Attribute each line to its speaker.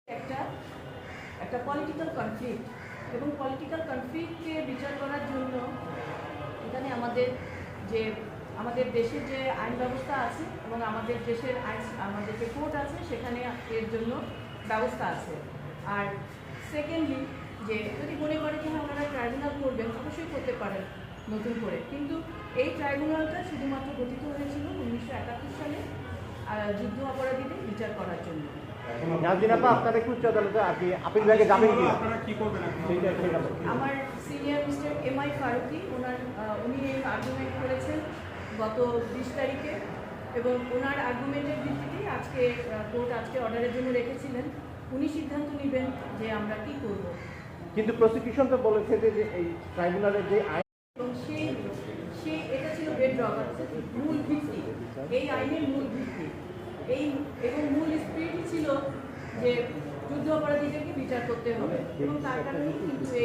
Speaker 1: একটা একটা political conflict এবং পলিটিক্যাল কনফ্লিক্টকে বিচার করার জন্য এখানে আমাদের দেশের যে আইন ব্যবস্থা আছে এবং আমাদের দেশের আমাদের যে কোর্ট আছে সেখানে এর জন্য ব্যবস্থা আছে। আর সেকেন্ডলি যে যদি মনে করে যে হ্যাঁ ওনারা ট্রাইব্যুনাল করবেন, অবশ্যই করতে পারেন নতুন করে, কিন্তু এই ট্রাইব্যুনালটা শুধুমাত্র গঠিত হয়েছিল 1971 সালে যুদ্ধ অপরাধীদের বিচার করার জন্য।
Speaker 2: আপনারা কি উচ্চ আদালতে আপিল বিভাগে যাবেন কি?
Speaker 1: আমার সিনিয়র মিস্টার এম.আই. ফারুকি উনি এই আর্গুমেন্ট করেছেন গত 20 তারিখে এবং ওনার আর্গুমেন্টের ভিত্তিতেই কোর্ট আজকে অর্ডারের জন্য রেখেছিলেন। উনি সিদ্ধান্ত নেবেন যে আমরা কি করব। কিন্তু
Speaker 2: প্রসিকিউশন তো বলেছে যে এই ট্রাইব্যুনালের যে আইন
Speaker 1: এবং এটা ছিল বেডরক, মূল ভিত্তি, এই আইনের মূল ভিত্তি এবং মূল স্পিরিটই ছিল যে যুদ্ধ অপরাধীদেরকে বিচার করতে হবে এবং তার কারণেই কিন্তু এই